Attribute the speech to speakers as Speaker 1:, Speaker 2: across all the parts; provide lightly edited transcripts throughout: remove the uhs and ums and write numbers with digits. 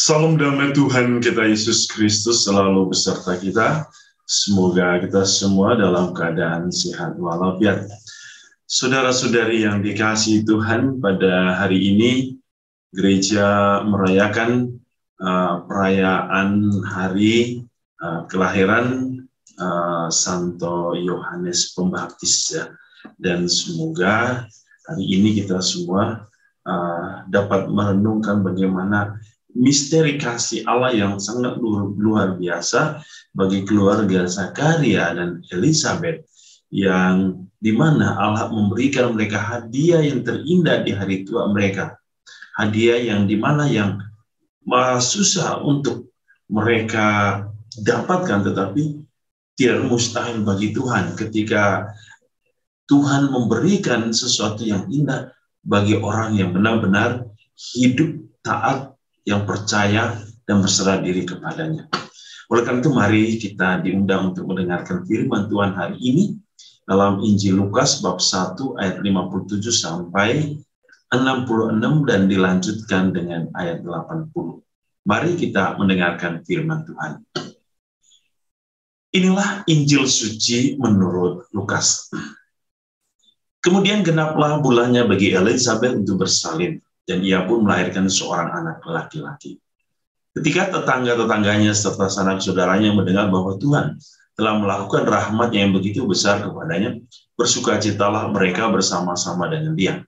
Speaker 1: Salam damai Tuhan kita Yesus Kristus selalu beserta kita. Semoga kita semua dalam keadaan sehat walafiat. Saudara-saudari yang dikasihi Tuhan, pada hari ini gereja merayakan perayaan hari kelahiran Santo Yohanes Pembaptis, ya. Dan semoga hari ini kita semua dapat merenungkan bagaimana misteri kasih Allah yang sangat luar biasa bagi keluarga Zakaria dan Elizabeth, yang dimana Allah memberikan mereka hadiah yang terindah di hari tua mereka, hadiah yang dimana yang susah untuk mereka dapatkan, tetapi tidak mustahil bagi Tuhan ketika Tuhan memberikan sesuatu yang indah bagi orang yang benar-benar hidup taat, yang percaya dan berserah diri kepadanya. Oleh karena itu, mari kita diundang untuk mendengarkan firman Tuhan hari ini dalam Injil Lukas bab 1 ayat 57 sampai 66 dan dilanjutkan dengan ayat 80. Mari kita mendengarkan firman Tuhan. Inilah Injil suci menurut Lukas. Kemudian genaplah bulannya bagi Elizabeth untuk bersalin, dan ia pun melahirkan seorang anak laki-laki. Ketika tetangga-tetangganya serta sanak saudaranya mendengar bahwa Tuhan telah melakukan rahmat-Nya yang begitu besar kepadanya, bersukacitalah mereka bersama-sama dengan dia.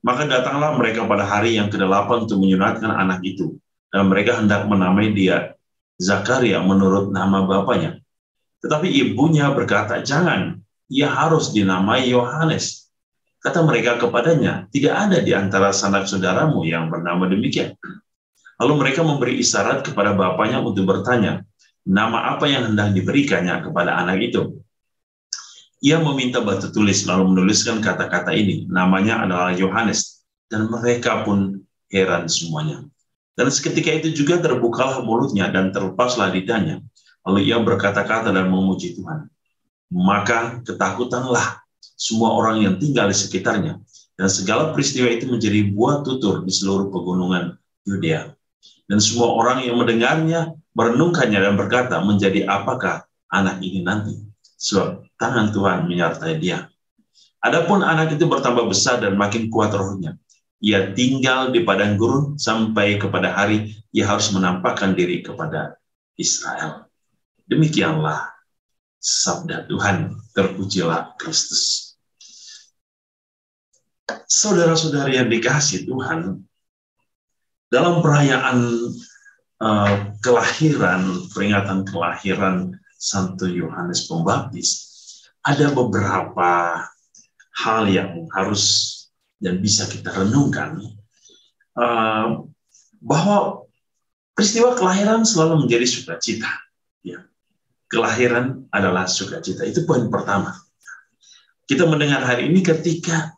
Speaker 1: Maka datanglah mereka pada hari yang ke-8 untuk menyunatkan anak itu, dan mereka hendak menamai dia Zakaria menurut nama bapaknya. Tetapi ibunya berkata, "Jangan, ia harus dinamai Yohanes." Kata mereka kepadanya, "Tidak ada di antara sanak saudaramu yang bernama demikian." Lalu mereka memberi isyarat kepada bapaknya untuk bertanya, nama apa yang hendak diberikannya kepada anak itu. Ia meminta batu tulis, lalu menuliskan kata-kata ini, namanya adalah Yohanes, dan mereka pun heran semuanya. Dan seketika itu juga terbukalah mulutnya dan terlepaslah lidahnya. Lalu ia berkata-kata dan memuji Tuhan. Maka ketakutanlah semua orang yang tinggal di sekitarnya, dan segala peristiwa itu menjadi buah tutur di seluruh pegunungan Yudea. Dan semua orang yang mendengarnya merenungkannya dan berkata, menjadi apakah anak ini nanti? Sebab tangan Tuhan menyertai dia. Adapun anak itu bertambah besar dan makin kuat rohnya. Ia tinggal di padang gurun sampai kepada hari ia harus menampakkan diri kepada Israel. Demikianlah sabda Tuhan, terpujilah Kristus. Saudara-saudari yang dikasihi Tuhan, dalam perayaan peringatan kelahiran Santo Yohanes Pembaptis, ada beberapa hal yang harus dan bisa kita renungkan, bahwa peristiwa kelahiran selalu menjadi sukacita. Ya. Kelahiran adalah sukacita. Itu poin pertama. Kita mendengar hari ini ketika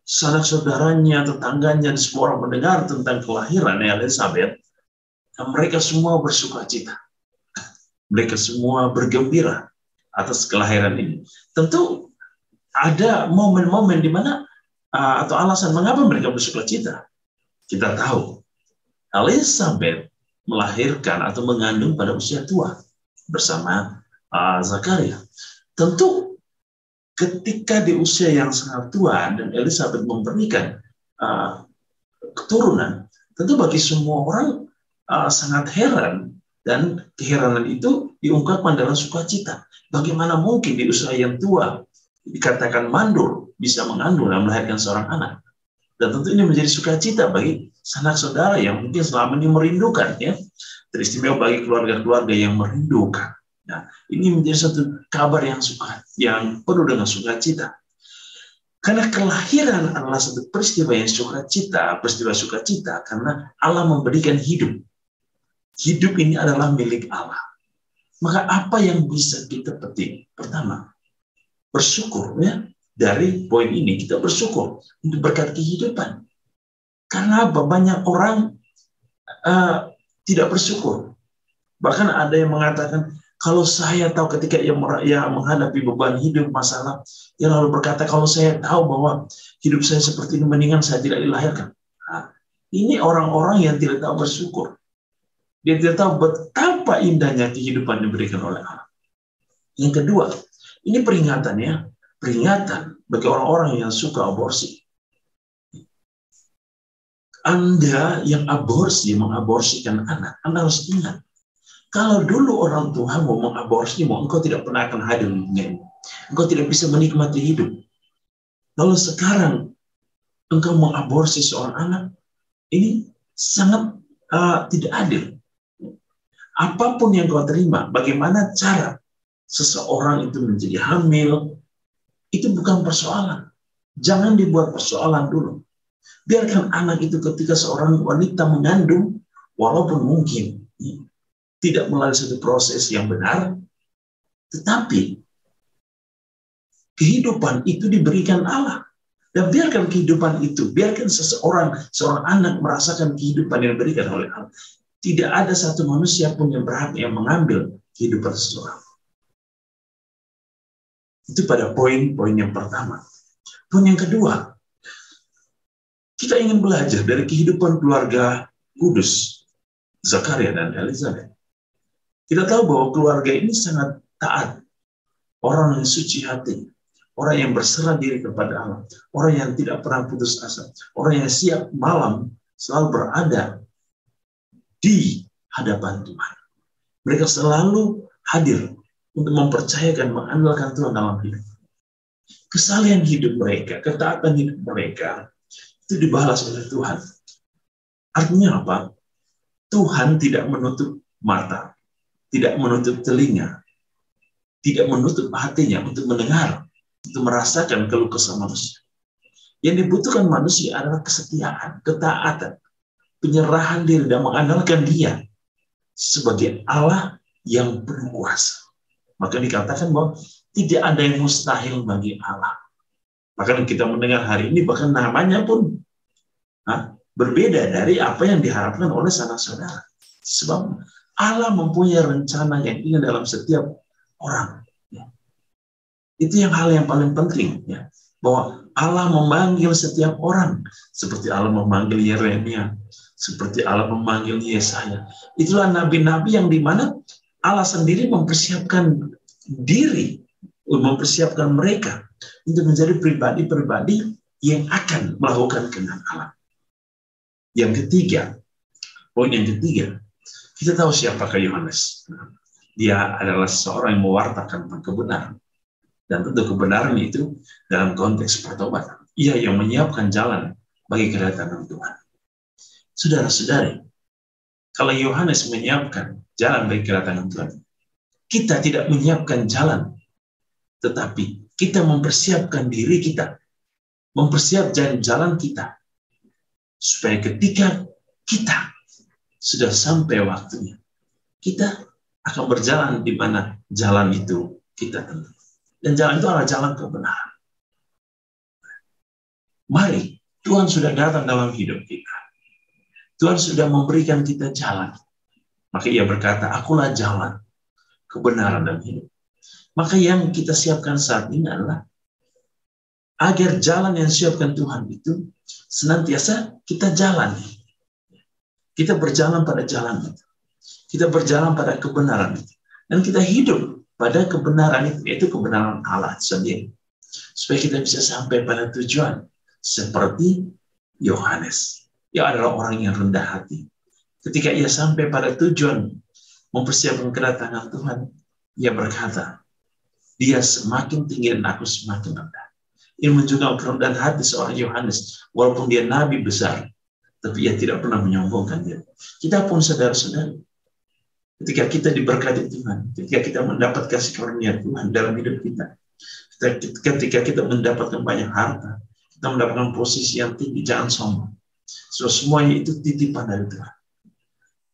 Speaker 1: sanak saudaranya, tetangganya, dan semua orang mendengar tentang kelahiran Elizabeth, dan mereka semua bersukacita. Mereka semua bergembira atas kelahiran ini. Tentu ada momen-momen di mana atau alasan mengapa mereka bersukacita. Kita tahu Elizabeth melahirkan atau mengandung pada usia tua bersama Zakaria. Tentu ketika di usia yang sangat tua dan Elizabeth memberikan keturunan, tentu bagi semua orang sangat heran, dan keheranan itu diungkapkan dalam sukacita. Bagaimana mungkin di usia yang tua dikatakan mandul bisa mengandung dan melahirkan seorang anak? Dan tentu ini menjadi sukacita bagi sanak saudara yang mungkin selama ini merindukan, ya. Teristimewa bagi keluarga-keluarga yang merindukan. Nah, ini menjadi satu kabar yang penuh dengan sukacita. Karena kelahiran adalah satu peristiwa sukacita, karena Allah memberikan hidup. Hidup ini adalah milik Allah. Maka apa yang bisa kita petik? Pertama, bersyukur, ya. Dari poin ini kita bersyukur untuk berkat kehidupan. Karena banyak orang tidak bersyukur. Bahkan ada yang mengatakan, kalau saya tahu ketika ia menghadapi beban hidup, masalah, ia lalu berkata, kalau saya tahu bahwa hidup saya seperti ini, mendingan saya tidak dilahirkan. Nah, Ini orang-orang yang tidak tahu bersyukur. Dia tidak tahu betapa indahnya kehidupan yang diberikan oleh Allah. Yang kedua, ini peringatannya, peringatan bagi orang-orang yang suka aborsi. Anda yang mengaborsikan anak, Anda harus ingat, kalau dulu orang tua mau mengaborsimu, engkau tidak pernah akan hadir di dunia ini. Engkau tidak bisa menikmati hidup. Lalu sekarang, engkau mengaborsi seorang anak, ini sangat tidak adil. Apapun yang kau terima, bagaimana cara seseorang itu menjadi hamil, itu bukan persoalan. Jangan dibuat persoalan dulu. Biarkan anak itu ketika seorang wanita mengandung, walaupun mungkin tidak melalui satu proses yang benar, tetapi kehidupan itu diberikan Allah. Dan biarkan kehidupan itu, biarkan seorang anak merasakan kehidupan yang diberikan oleh Allah. Tidak ada satu manusia pun yang berhak yang mengambil kehidupan seseorang. Itu pada poin yang pertama. Poin yang kedua, kita ingin belajar dari kehidupan keluarga kudus, Zakaria dan Elizabeth. Kita tahu bahwa keluarga ini sangat taat, orang yang suci hati, orang yang berserah diri kepada Allah, orang yang tidak pernah putus asa, orang yang siap malam selalu berada di hadapan Tuhan. Mereka selalu hadir untuk mempercayakan, mengandalkan Tuhan dalam hidup. Kesalehan hidup mereka, ketaatan hidup mereka, itu dibalas oleh Tuhan. Artinya apa? Tuhan tidak menutup mata, tidak menutup telinga, tidak menutup hatinya untuk mendengar, untuk merasakan keluh kesah manusia. Yang dibutuhkan manusia adalah kesetiaan, ketaatan, penyerahan diri dan mengandalkan Dia sebagai Allah yang penuh kuasa. Maka dikatakan bahwa tidak ada yang mustahil bagi Allah. Bahkan kita mendengar hari ini, bahkan namanya pun berbeda dari apa yang diharapkan oleh saudara-saudara. Sebab Allah mempunyai rencana yang indah dalam setiap orang. Itu hal yang paling penting, ya. Bahwa Allah memanggil setiap orang, seperti Allah memanggil Yeremia, seperti Allah memanggil Yesaya. Itulah nabi-nabi yang dimana Allah sendiri mempersiapkan diri, mempersiapkan mereka untuk menjadi pribadi-pribadi yang akan melakukan kehendak Allah. Yang ketiga, poin yang ketiga, kita tahu siapakah Yohanes. Dia adalah seorang yang mewartakan kebenaran. Dan tentu kebenaran itu dalam konteks pertobatan. Ia yang menyiapkan jalan bagi kedatangan Tuhan. Saudara-saudari, kalau Yohanes menyiapkan jalan bagi kedatangan Tuhan, kita tidak menyiapkan jalan, tetapi kita mempersiapkan diri kita, mempersiapkan jalan kita, supaya ketika kita sudah sampai waktunya, kita akan berjalan di mana jalan itu kita tentukan. Dan jalan itu adalah jalan kebenaran. Mari, Tuhan sudah datang dalam hidup kita. Tuhan sudah memberikan kita jalan. Maka Ia berkata, akulah jalan, kebenaran dan hidup. Maka yang kita siapkan saat ini adalah agar jalan yang siapkan Tuhan itu senantiasa kita jalani. Kita berjalan pada jalan itu. Kita berjalan pada kebenaran itu. Dan kita hidup pada kebenaran itu, yaitu kebenaran Allah sendiri. Supaya kita bisa sampai pada tujuan. Seperti Yohanes. Ia adalah orang yang rendah hati. Ketika ia sampai pada tujuan mempersiapkan kedatangan Tuhan, ia berkata, dia semakin tinggi dan aku semakin rendah. Ini menunjukkan kerendahan hati seorang Yohanes. Walaupun dia nabi besar, tapi ia tidak pernah menyombongkan diri. Kita pun saudara-saudara, ketika kita diberkati Tuhan, ketika kita mendapat kasih karunia Tuhan dalam hidup kita, ketika kita mendapatkan banyak harta, kita mendapatkan posisi yang tinggi, jangan sombong. So, semuanya itu titipan dari Tuhan.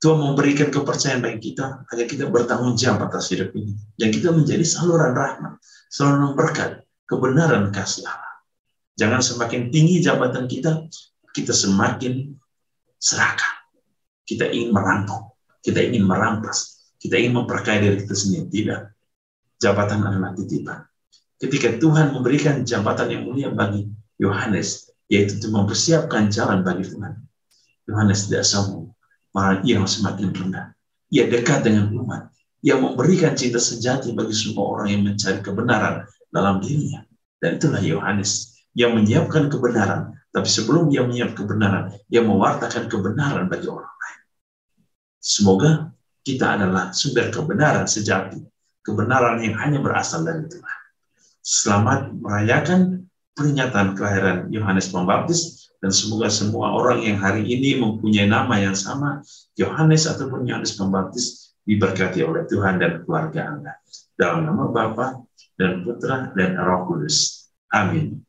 Speaker 1: Tuhan memberikan kepercayaan bagi kita agar kita bertanggung jawab atas hidup ini. Dan kita menjadi saluran rahmat, saluran berkat, kebenaran kasih Allah. Jangan semakin tinggi jabatan kita, kita semakin serakah. Kita ingin merampok. Kita ingin merampas, kita ingin memperkaya diri kita sendiri. Tidak. Jabatan adalah titipan. Ketika Tuhan memberikan jabatan yang mulia bagi Yohanes, yaitu untuk mempersiapkan jalan bagi Tuhan, Yohanes tidak sombong, malah ia semakin rendah. Ia dekat dengan umat. Ia memberikan cinta sejati bagi semua orang yang mencari kebenaran dalam dirinya. Dan itulah Yohanes yang menyiapkan kebenaran. Tapi sebelum dia menyiapkan kebenaran, ia mewartakan kebenaran bagi orang lain. Semoga kita adalah sumber kebenaran sejati. Kebenaran yang hanya berasal dari Tuhan. Selamat merayakan peringatan kelahiran Yohanes Pembaptis, dan semoga semua orang yang hari ini mempunyai nama yang sama, Yohanes ataupun Yohanes Pembaptis, diberkati oleh Tuhan dan keluarga Anda. Dalam nama Bapa dan Putra dan Roh Kudus. Amin.